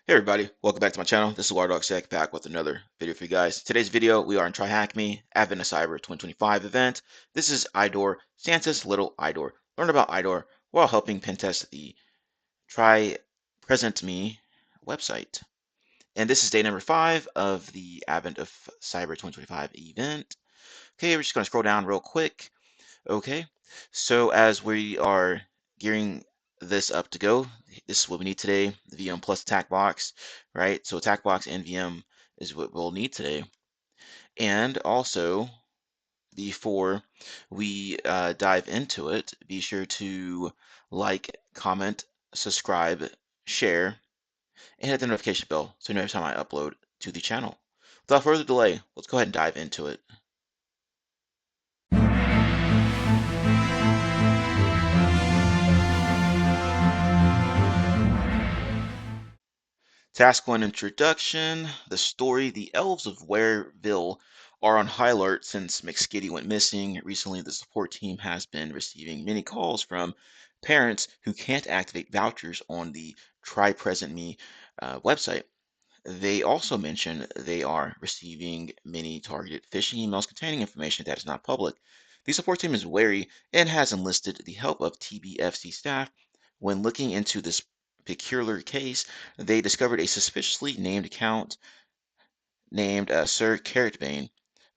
Hey everybody, welcome back to my channel. This is WireDogSec back with another video for you guys. Today's video, we are in TryHackMe Advent of Cyber 2025 event. This is IDOR, Santa's Little IDOR. Learn about IDOR while helping pen test the Try Present Me website. And this is day number 5 of the Advent of Cyber 2025 event. Okay, we're just going to scroll down real quick. Okay, so as we are gearing this up to go, this is what we need today, the VM plus attack box, right? So attack box and VM is what we'll need today. And also, before we dive into it, be sure to like, comment, subscribe, share, and hit the notification bell so you know every time I upload to the channel. Without further delay, let's go ahead and dive into it. Task 1 Introduction. The story. The elves of Wareville are on high alert since McSkitty went missing. Recently, the support team has been receiving many calls from parents who can't activate vouchers on the Try Present Me website. They also mention they are receiving many targeted phishing emails containing information that is not public. The support team is wary and has enlisted the help of TBFC staff. When looking into this peculiar case, they discovered a suspiciously named account named Sir Carrotbane,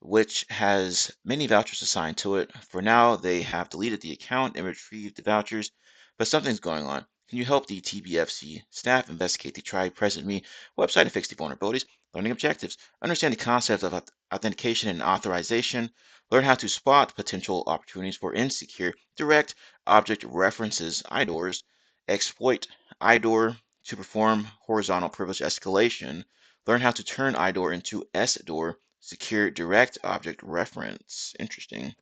which has many vouchers assigned to it. For now, they have deleted the account and retrieved the vouchers, but something's going on. Can you help the TBFC staff investigate the Try Present Me website and fix the vulnerabilities? Learning objectives. Understand the concepts of authentication and authorization. Learn how to spot potential opportunities for insecure direct object references, IDORs. Exploit IDOR to perform horizontal privilege escalation. Learn how to turn IDOR into SDOR, secure direct object reference. Interesting.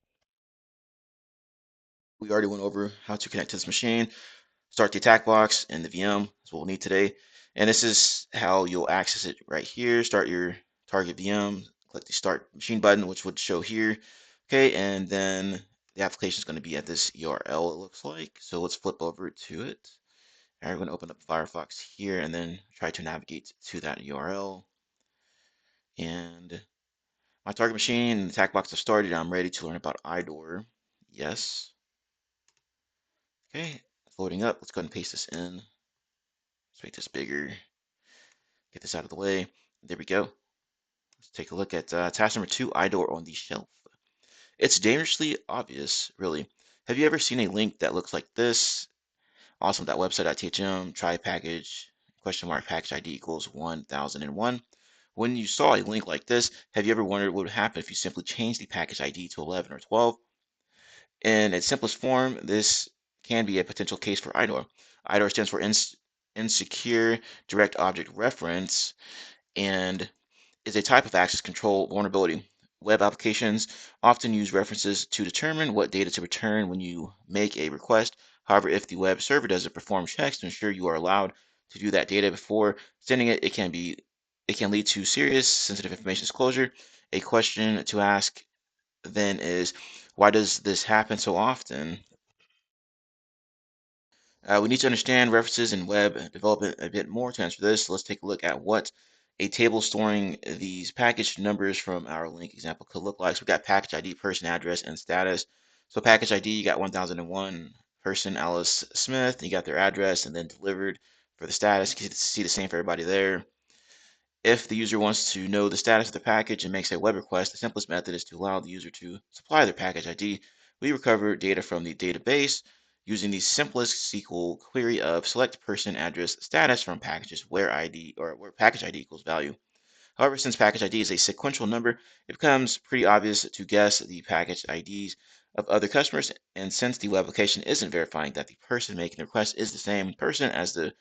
We already went over how to connect to this machine, start the attack box and the VM. That's what we'll need today. And this is how you'll access it right here. Start your target VM, click the start machine button, which would show here. Okay, and then the application is going to be at this URL, it looks like. So let's flip over to it. All right, we're going to open up Firefox here and then try to navigate to that URL. And my target machine and attack box have started. I'm ready to learn about IDOR. Yes. Okay, it's loading up. Let's go ahead and paste this in. Let's make this bigger. Get this out of the way. There we go. Let's take a look at task number 2, IDOR on the shelf. It's dangerously obvious, really. Have you ever seen a link that looks like this? Awesome.website.thm, try package, question mark, package ID equals 1001. When you saw a link like this, have you ever wondered what would happen if you simply changed the package ID to 11 or 12? In its simplest form, this can be a potential case for IDOR. IDOR stands for Insecure Direct Object Reference and is a type of access control vulnerability. Web applications often use references to determine what data to return when you make a request. However, if the web server doesn't perform checks to ensure you are allowed to do that data before sending it, it can lead to serious sensitive information disclosure. A question to ask then is, why does this happen so often? We need to understand references in web development a bit more to answer this. So let's take a look at what a table storing these package numbers from our link example could look like. So we got package ID, person, address, and status. So package ID, you got 1001, person, Alice Smith, you got their address, and then delivered for the status. You can see the same for everybody there. If the user wants to know the status of the package and makes a web request, the simplest method is to allow the user to supply their package ID. We recover data from the database using the simplest SQL query of select person address status from packages where ID or where package ID equals value. However, since package ID is a sequential number, it becomes pretty obvious to guess the package IDs of other customers. And since the web application isn't verifying that the person making the request is the same person as the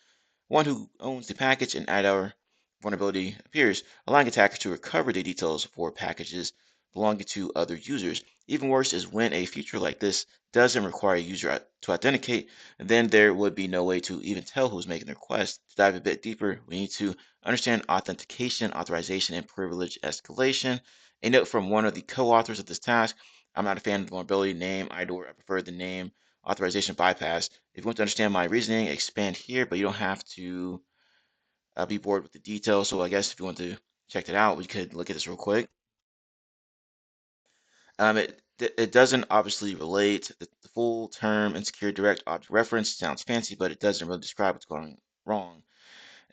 one who owns the package, and IDOR vulnerability appears, allowing attackers to recover the details for packages belonging to other users. Even worse is when a feature like this doesn't require a user to authenticate, then there would be no way to even tell who's making the request. To dive a bit deeper, we need to understand authentication, authorization, and privilege escalation. A note from one of the co-authors of this task: I'm not a fan of the vulnerability name IDOR. I prefer the name authorization bypass. If you want to understand my reasoning, expand here, but you don't have to I'll be bored with the details. So I guess if you want to check that out, we could look at this real quick. It doesn't obviously relate. The full term insecure direct object reference sounds fancy, but it doesn't really describe what's going wrong.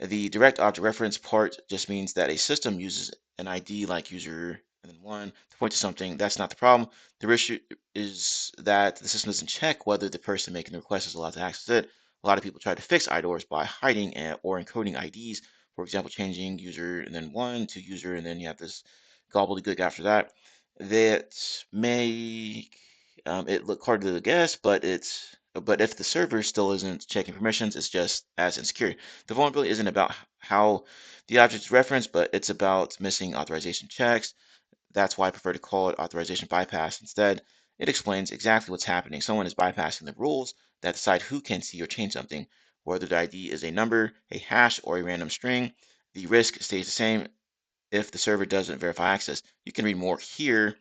The direct object reference part just means that a system uses an ID like user and then one to point to something. That's not the problem. The issue is that the system doesn't check whether the person making the request is allowed to access it. A lot of people try to fix IDORs by hiding or encoding IDs. For example, changing user and then one to user, and then you have this gobbledygook after that. That make it look hard to guess, but if the server still isn't checking permissions, it's just as insecure. The vulnerability isn't about how the object is referenced, but it's about missing authorization checks. That's why I prefer to call it authorization bypass instead. It explains exactly what's happening. Someone is bypassing the rules that decide who can see or change something. Whether the ID is a number, a hash, or a random string, the risk stays the same if the server doesn't verify access. You can read more here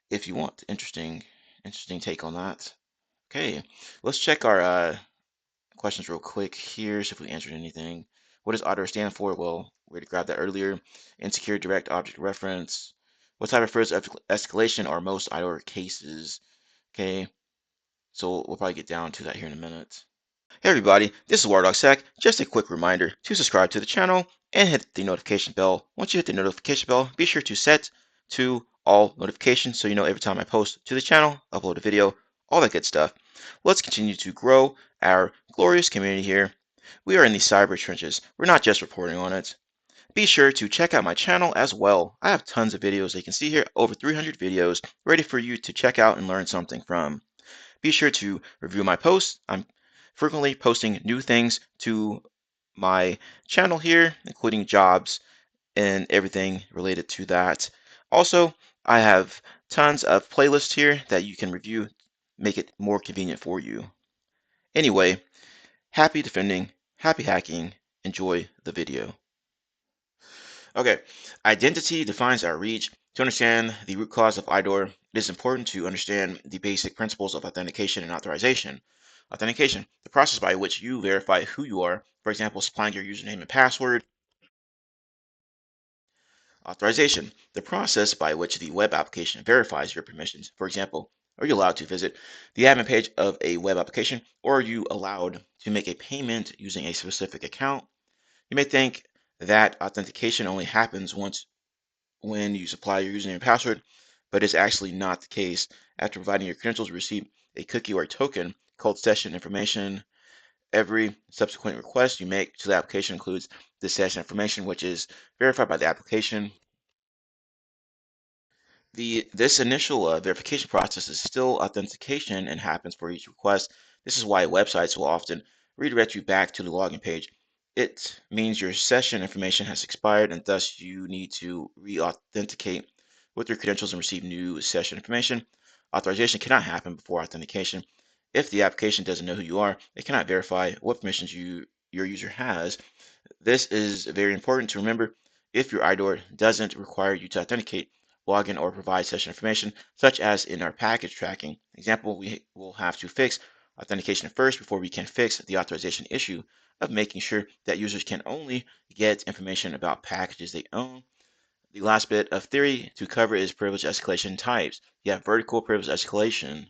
if you want. Interesting take on that. Okay, let's check our questions real quick here, see if we answered anything. What does IDOR stand for? Well, we already grabbed that earlier. Insecure direct object reference. What type of first escalation are most IDOR cases? Okay, so we'll probably get down to that here in a minute. Hey everybody, this is WireDogSec. Just a quick reminder to subscribe to the channel and hit the notification bell. Once you hit the notification bell, be sure to set to all notifications so you know every time I post to the channel, upload a video, all that good stuff. Let's continue to grow our glorious community here. We are in the cyber trenches. We're not just reporting on it. Be sure to check out my channel as well. I have tons of videos. You can see here over 300 videos ready for you to check out and learn something from. Be sure to review my posts. I'm frequently posting new things to my channel here, including jobs and everything related to that. Also, I have tons of playlists here that you can review, make it more convenient for you. Anyway, happy defending, happy hacking. Enjoy the video. Okay, identity defines our reach. To understand the root cause of IDOR, it is important to understand the basic principles of authentication and authorization. Authentication, the process by which you verify who you are, for example, supplying your username and password. Authorization, the process by which the web application verifies your permissions. For example, are you allowed to visit the admin page of a web application, or are you allowed to make a payment using a specific account? You may think that authentication only happens once when you supply your username and password, but it's actually not the case. After providing your credentials, you receive a cookie or a token called session information. Every subsequent request you make to the application includes the session information, which is verified by the application. This initial verification process is still authentication and happens for each request. This is why websites will often redirect you back to the login page. It means your session information has expired and thus you need to re-authenticate with your credentials and receive new session information. Authorization cannot happen before authentication. If the application doesn't know who you are, it cannot verify what permissions your user has. This is very important to remember. If your IDOR doesn't require you to authenticate, login, or provide session information, such as in our package tracking example, we will have to fix authentication first before we can fix the authorization issue of making sure that users can only get information about packages they own. The last bit of theory to cover is privilege escalation types. You have vertical privilege escalation.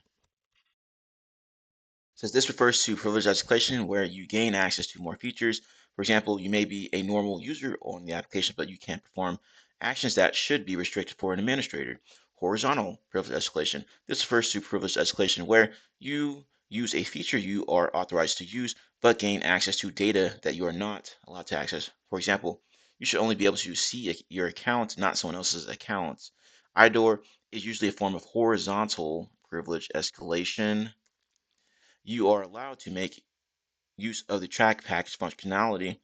Says this refers to privilege escalation where you gain access to more features. For example, you may be a normal user on the application, but you can't perform actions that should be restricted for an administrator. Horizontal privilege escalation. This refers to privilege escalation where you use a feature you are authorized to use, but gain access to data that you are not allowed to access. For example, you should only be able to see your account, not someone else's accounts. IDOR is usually a form of horizontal privilege escalation. You are allowed to make use of the track package functionality,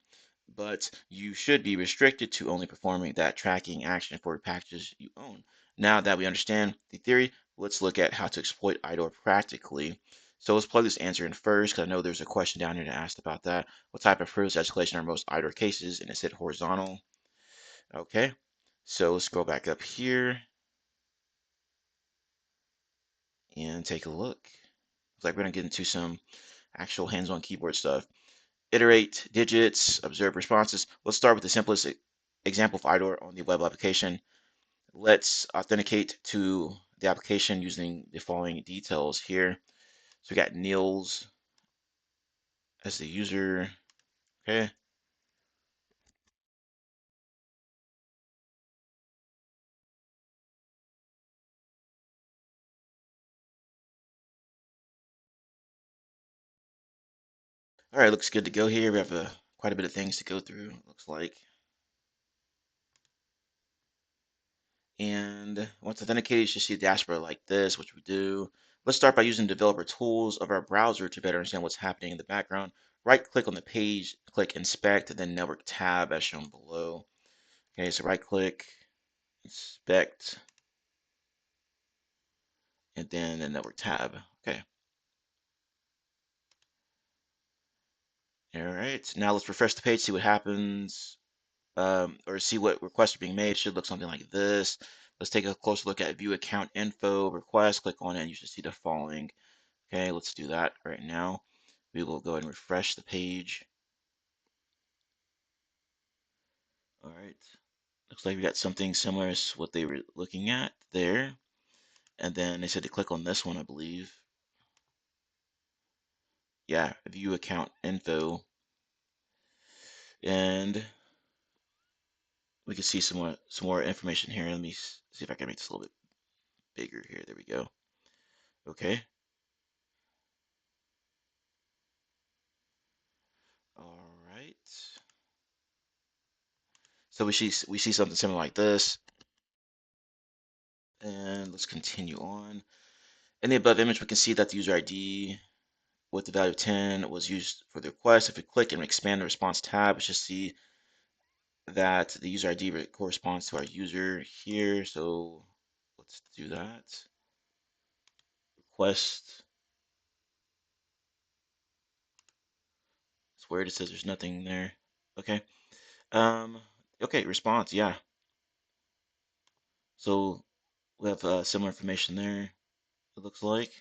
but you should be restricted to only performing that tracking action for packages you own. Now that we understand the theory, let's look at how to exploit IDOR practically. So let's plug this answer in first, because I know there's a question down here that asked about that. What type of privilege escalation are most IDOR cases? And it said horizontal. Okay, so let's go back up here and take a look. Looks like we're gonna get into some actual hands-on keyboard stuff. iterate digits, observe responses. Let's start with the simplest example of IDOR on the web application. Let's authenticate to the application using the following details here. So we got Niels as the user. Okay. All right, looks good to go here. We have quite a bit of things to go through, looks like. And once authenticated, you should see a dashboard like this, which we do. Let's start by using developer tools of our browser to better understand what's happening in the background. Right click on the page, click inspect, and then network tab as shown below. Okay, so right click, inspect, and then the network tab. Okay. All right, now let's refresh the page, see what happens, or see what requests are being made. It should look something like this. Let's take a closer look at view account info request. Click on it, and you should see the following. Okay, let's do that right now. We will go ahead and refresh the page. All right, looks like we got something similar to what they were looking at there. And then they said to click on this one, I believe. Yeah, view account info. And we can see some more information here. Let me see if I can make this a little bit bigger here. There we go. Okay. All right. So we see something similar like this. And let's continue on. In the above image, we can see that the user ID with the value of 10 was used for the request. If we click and expand the response tab, we should see that the user ID corresponds to our user here. So let's do that. Request. It's weird. It says there's nothing there. Okay. Um. Okay. Response. Yeah. So we have similar information there. It looks like.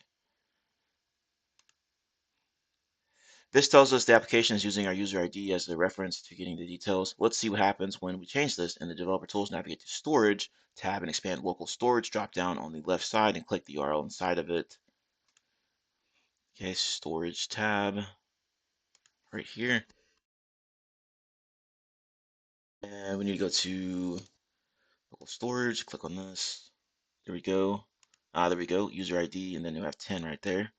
This tells us the application is using our user ID as the reference to getting the details. Let's see what happens when we change this. In the developer tools, navigate to storage tab and expand local storage. Drop down on the left side and click the URL inside of it. Okay, storage tab right here. And we need to go to local storage. Click on this. There we go. There we go. User ID, and then you have 10 right there.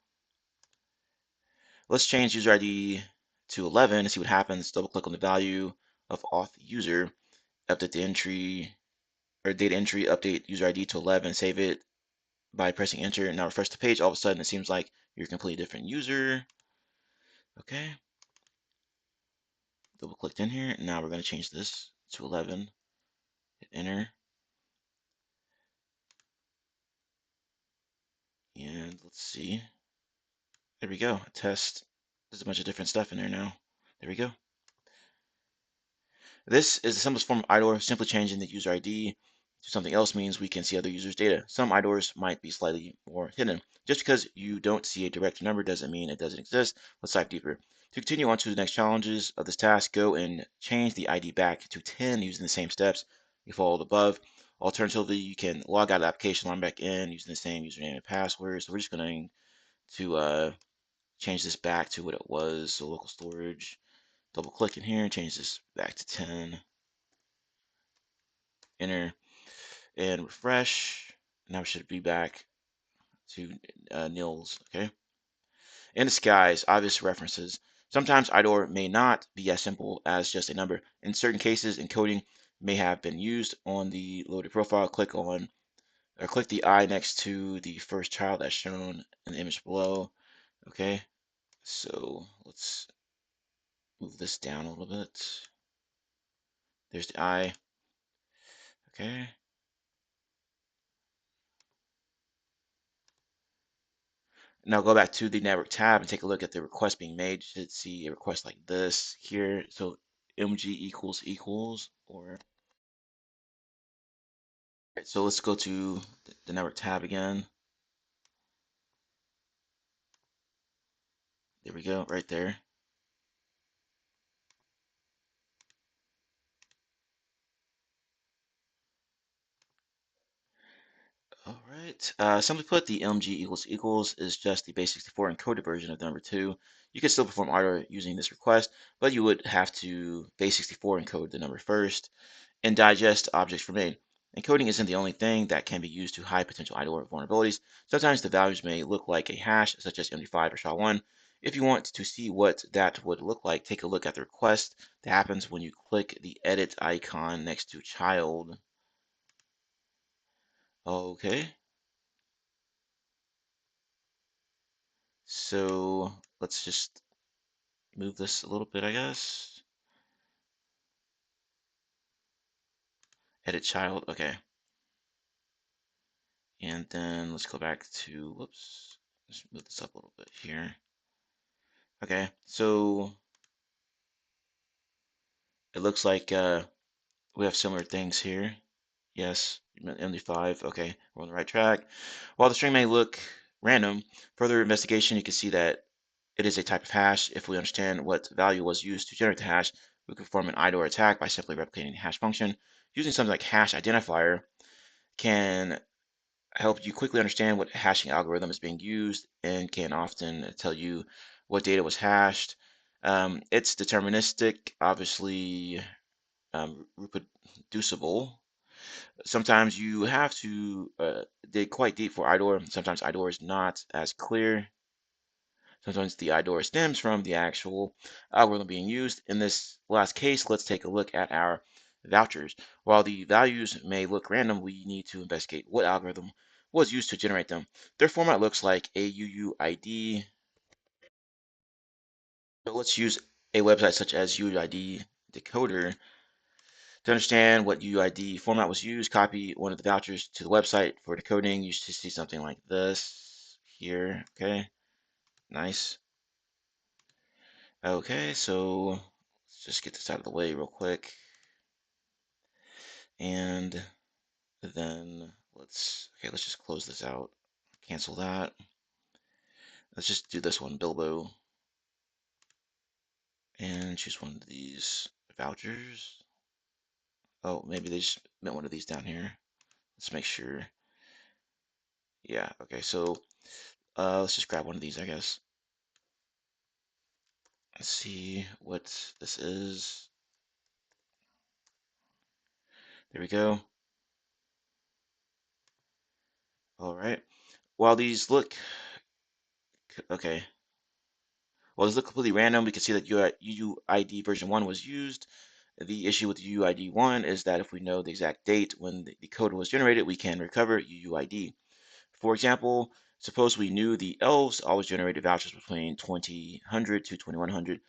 Let's change user ID to 11 and see what happens. Double click on the value of auth user. Update the entry or data entry, update user ID to 11, save it by pressing enter. Now refresh the page. All of a sudden, it seems like you're a completely different user. Okay. Double clicked in here. Now we're going to change this to 11. Hit enter. And let's see. There we go. Test. There's a bunch of different stuff in there now. There we go. This is the simplest form of IDOR. Simply changing the user ID to something else means we can see other users' data. Some IDORs might be slightly more hidden. Just because you don't see a direct number doesn't mean it doesn't exist. Let's dive deeper. To continue on to the next challenges of this task, go and change the ID back to 10 using the same steps you followed above. Alternatively, you can log out of the application, log back in using the same username and password. So we're just going to change this back to what it was. So local storage, double click in here and change this back to 10. Enter and refresh. Now we should be back to nils. Okay. In disguise, obvious references. Sometimes IDOR may not be as simple as just a number. In certain cases, encoding may have been used on the loaded profile. Click on or click the eye next to the first child as shown in the image below. Okay. So let's move this down a little bit. There's the eye. Okay. Now go back to the network tab and take a look at the request being made. You should see a request like this here. So mg equals or right, so let's go to the network tab again. There we go, right there. right. Simply put, the MG equals equals is just the base64 encoded version of the number 2. You can still perform IDOR using this request, but you would have to base64 encode the number first and digest objects remain. Encoding isn't the only thing that can be used to hide potential IDOR vulnerabilities. Sometimes the values may look like a hash, such as MD5 or SHA-1. If you want to see what that would look like, take a look at the request that happens when you click the edit icon next to child. Okay, so let's just move this a little bit, I guess. Edit child, okay. And then let's go back to, whoops, let's move this up a little bit here. Okay, so it looks like we have similar things here. Yes, MD5, okay, we're on the right track. While the string may look random, further investigation, you can see that it is a type of hash. If we understand what value was used to generate the hash, we can perform an IDOR attack by simply replicating the hash function. Using something like hash identifier can help you quickly understand what hashing algorithm is being used and can often tell you what data was hashed. It's deterministic, obviously reproducible. Sometimes you have to dig quite deep for IDOR. Sometimes IDOR is not as clear. Sometimes the IDOR stems from the actual algorithm being used. In this last case, let's take a look at our vouchers. While the values may look random, we need to investigate what algorithm was used to generate them. Their format looks like a UUID. So let's use a website such as UUID Decoder to understand what UUID format was used. Copy one of the vouchers to the website for decoding. You should see something like this here. Okay, nice. Okay, so let's just get this out of the way real quick. And then let's just close this out. Cancel that. Let's just do this one, Bilbo, and choose one of these vouchers. Oh, maybe they just meant one of these down here. Let's make sure. Yeah, okay, so let's just grab one of these, I guess. Let's see what this is. There we go. All right. While these look, okay, while these look completely random, we can see that UUID version 1 was used. The issue with UUID 1 is that if we know the exact date when the code was generated, we can recover UUID. For example, suppose we knew the elves always generated vouchers between 2000 to 2100.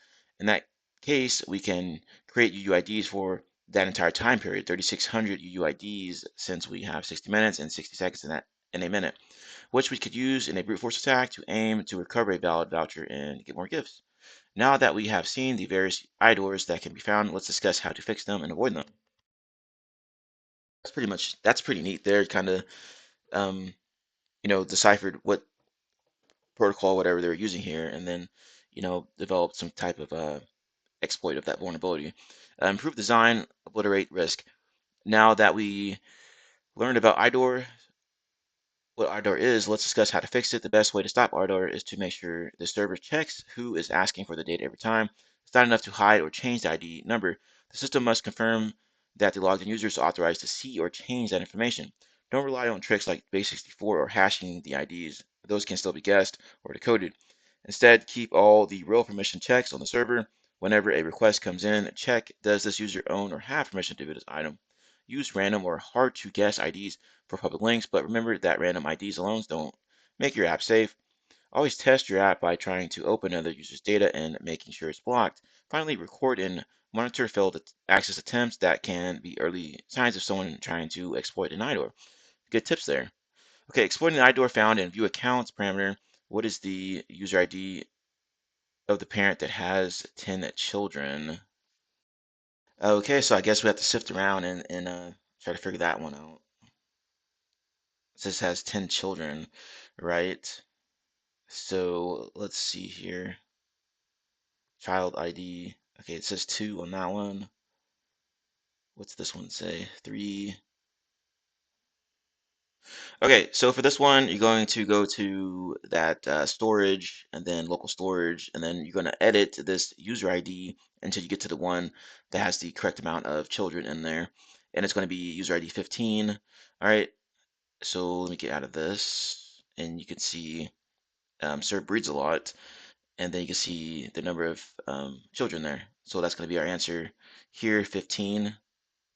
In that case, we can create UUIDs for that entire time period, 3600 UUIDs, since we have 60 minutes and 60 seconds in a minute, which we could use in a brute force attack to aim to recover a valid voucher and get more gifts. Now that we have seen the various IDORs that can be found, let's discuss how to fix them and avoid them. That's pretty neat there. Kind of um, deciphered what protocol, whatever they're using here, and then, develop some type of exploit of that vulnerability. Improve design, obliterate risk. Now that we learned about IDOR, what IDOR is, let's discuss how to fix it. The best way to stop IDOR is to make sure the server checks who is asking for the data every time. It's not enough to hide or change the ID number. The system must confirm that the logged in user is authorized to see or change that information. Don't rely on tricks like base64 or hashing the IDs. Those can still be guessed or decoded. Instead, keep all the real permission checks on the server. Whenever a request comes in, check, does this user own or have permission to view this item? Use random or hard to guess IDs for public links, but remember that random IDs alone don't make your app safe. Always test your app by trying to open another user's data and making sure it's blocked. Finally, record and monitor failed access attempts that can be early signs of someone trying to exploit an IDOR. Good tips there. Okay, exploiting an IDOR found in view accounts parameter. What is the user ID of the parent that has 10 children? Okay, so I guess we have to sift around and try to figure that one out. This has 10 children, right? So let's see here. Child ID. Okay, it says 2 on that one. What's this one say? 3. Okay, so for this one, you're going to go to that storage and then local storage, and then you're going to edit this user ID until you get to the one that has the correct amount of children in there. And it's going to be user ID 15. All right, so let me get out of this, and you can see serve breeds a lot, and then you can see the number of children there. So that's going to be our answer here, 15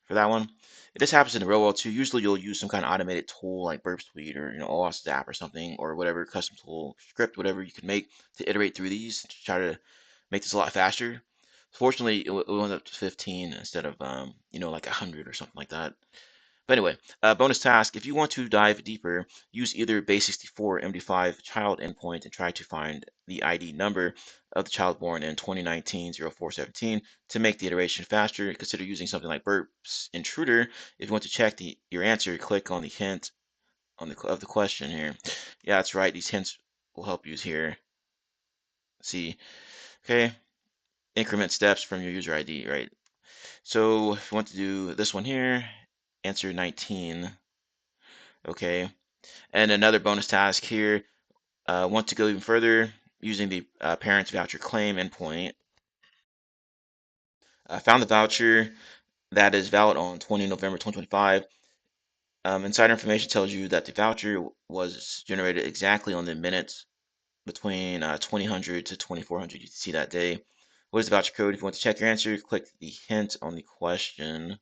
for that one. If this happens in the real world too, usually you'll use some kind of automated tool like Burp Suite or OAuth app or something, or whatever custom tool script, whatever you can make to iterate through these to try to make this a lot faster. Fortunately, it went up to 15 instead of like 100 or something like that. But anyway, bonus task, if you want to dive deeper, use either base64 or MD5 child endpoint and try to find the ID number of the child born in 2019-04-17 to make the iteration faster. Consider using something like Burp's Intruder. If you want to check your answer, click on the hint of the question here. Yeah, that's right. These hints will help you here. See, okay, increment steps from your user ID, right? So if you want to do this one here, answer 19. Okay. And another bonus task here, want to go even further using the parents voucher claim endpoint. Found the voucher that is valid on 20 November 2025. Insider information tells you that the voucher was generated exactly on the minutes between 2000 to 2400 you see that day. What is the voucher code? If you want to check your answer, click the hint on the question.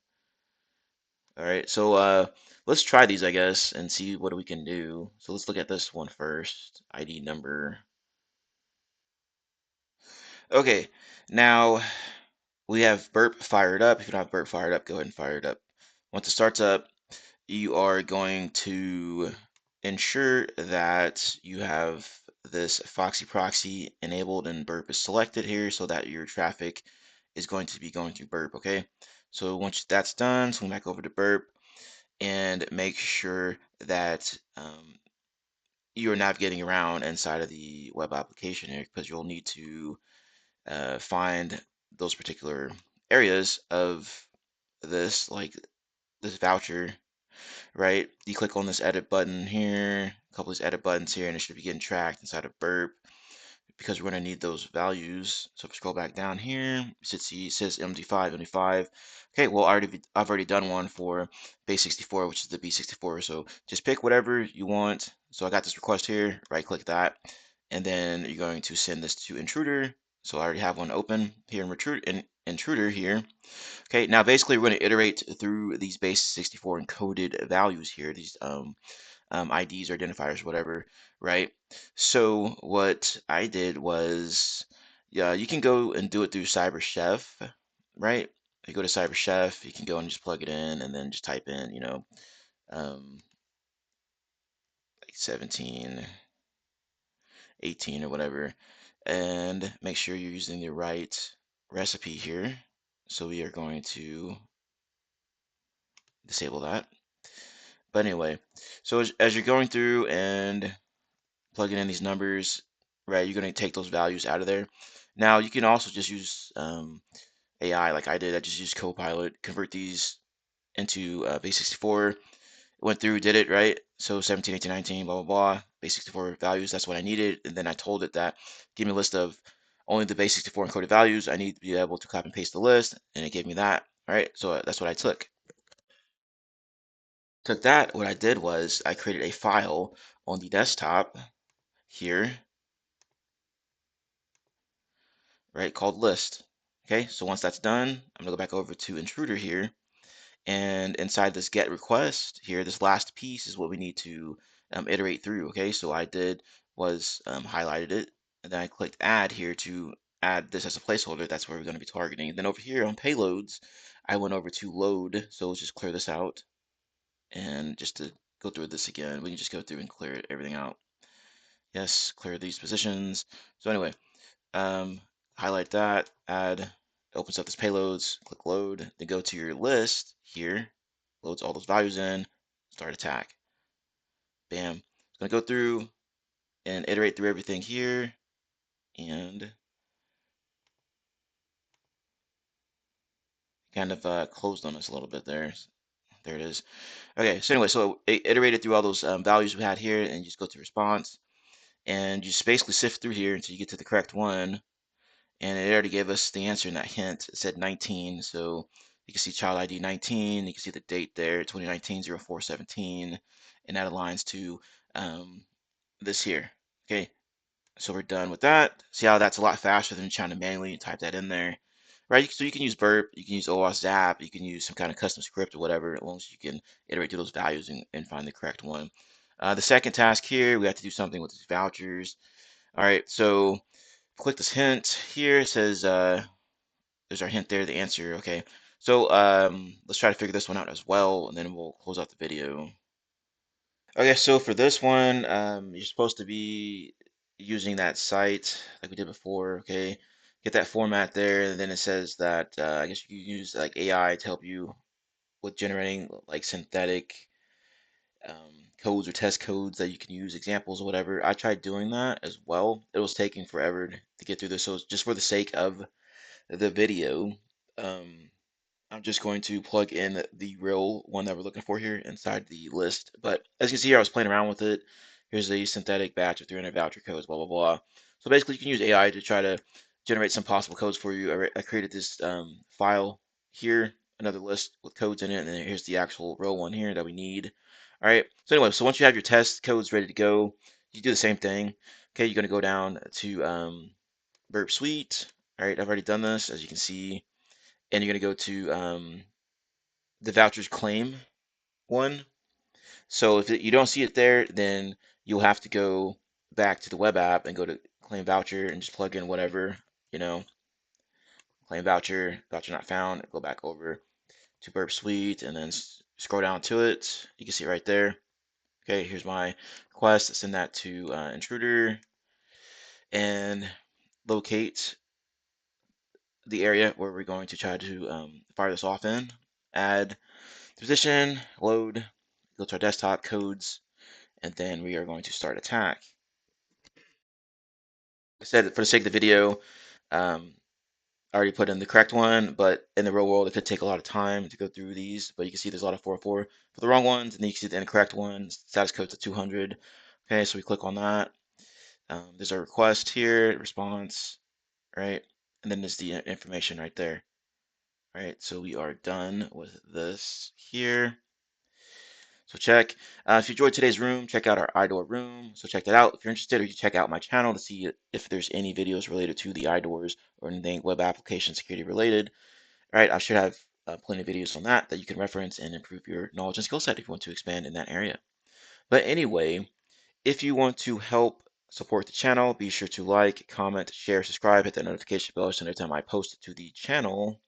All right, so let's try these, I guess, and see what we can do. So let's look at this one first, ID number. Okay, now we have Burp fired up. If you don't have Burp fired up, go ahead and fire it up. Once it starts up, you are going to ensure that you have this Foxy proxy enabled and Burp is selected here so that your traffic is going to be going through Burp, okay? So once that's done, swing back over to Burp and make sure that you're navigating around inside of the web application here because you'll need to find those particular areas of this, like this voucher, right? You click on this edit button here, a couple of these edit buttons here, and it should be getting tracked inside of Burp because we're going to need those values. So if we scroll back down here, you should see it says MD5, MD5. Okay, well, I've already done one for base64, which is the B64. So just pick whatever you want. So I got this request here, right click that, and then you're going to send this to Intruder. So I already have one open here in Intruder here. Okay, now basically we're going to iterate through these base64 encoded values here, these IDs or identifiers, whatever, right? So what I did was, yeah, you can go and do it through CyberChef, right? You go to CyberChef, you can go and just plug it in and then just type in, um, like 17, 18 or whatever, and make sure you're using the right recipe here. So we are going to disable that. But anyway, so as you're going through and plugging in these numbers, right, you're going to take those values out of there. Now, you can also just use AI like I did. I just used Copilot, convert these into base64. Went through, did it, right? So 17, 18, 19, blah, blah, blah. Base64 values, that's what I needed. And then I told it that give me a list of only the base64 encoded values. I need to be able to copy and paste the list. And it gave me that, all right? So that's what I took. Took that, what I did was I created a file on the desktop here, right, called list. Okay, so once that's done, I'm gonna go back over to Intruder here, and inside this get request here, this last piece is what we need to iterate through. Okay, so I did was highlighted it, and then I clicked add here to add this as a placeholder. That's where we're going to be targeting. And then over here on payloads, I went over to load. So let's just clear this out, and just to go through this again, we can just go through and clear everything out. Yes, clear these positions. So anyway, um, highlight that, add, opens up this payloads, click load, then go to your list here, loads all those values in, start attack. Bam. It's gonna go through and iterate through everything here and kind of closed on us a little bit there. There it is. Okay, so anyway, so it iterated through all those values we had here, and you just go to response, and you just basically sift through here until you get to the correct one. And it already gave us the answer in that hint. It said 19, so you can see child ID 19. You can see the date there, 2019-04-17, and that aligns to um, this here. Okay, so we're done with that. See how that's a lot faster than trying to manually type that in there, right? So you can use burp, you can use OAuth you can use some kind of custom script or whatever, as long as you can iterate through those values and find the correct one. The second task here, we have to do something with these vouchers. All right, so click this hint here. It says there's our hint there, the answer. Okay, so let's try to figure this one out as well, and then we'll close out the video. Okay, so for this one, you're supposed to be using that site like we did before. Okay, get that format there, and then it says that I guess you can use like AI to help you with generating like synthetic codes or test codes that you can use, examples or whatever. I tried doing that as well. It was taking forever to get through this, so just for the sake of the video, um, I'm just going to plug in the real one that we're looking for here inside the list. But as you can see here, I was playing around with it. Here's a synthetic batch of 300 voucher codes, blah, blah, blah. So basically, you can use AI to try to generate some possible codes for you. I created this file here, another list with codes in it, and then here's the actual real one here that we need. All right. So anyway, so once you have your test codes ready to go, you do the same thing. Okay, you're going to go down to Burp Suite. All right, I've already done this, as you can see, and you're going to go to the vouchers claim one. So if you don't see it there, then you'll have to go back to the web app and go to claim voucher and just plug in whatever, you know, claim voucher, voucher not found, go back over to Burp Suite and then scroll down to it. You can see it right there. Okay, here's my request. Send that to intruder and locate the area where we're going to try to fire this off in. Add position, load, go to our desktop codes, and then we are going to start attack. I said for the sake of the video, I already put in the correct one, but in the real world, it could take a lot of time to go through these. But you can see there's a lot of 404 for the wrong ones, and then you can see the incorrect ones. Status code's at 200. Okay, so we click on that. There's our request here, response, right? And then there's the information right there. All right, so we are done with this here. So check. If you enjoyed today's room, check out our IDOR room. So check that out. If you're interested, or you check out my channel to see if there's any videos related to the IDORs or anything web application security related. All right, I should have plenty of videos on that that you can reference and improve your knowledge and skill set if you want to expand in that area. But anyway, if you want to help support the channel, be sure to like, comment, share, subscribe, hit that notification bell so every time I post it to the channel.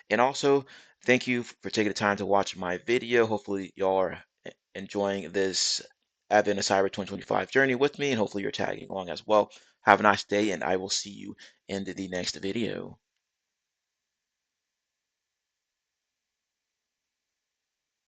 And also, thank you for taking the time to watch my video. Hopefully, y'all are enjoying this Advent of Cyber 2025 journey with me, and hopefully you're tagging along as well. Have a nice day, and I will see you in the next video.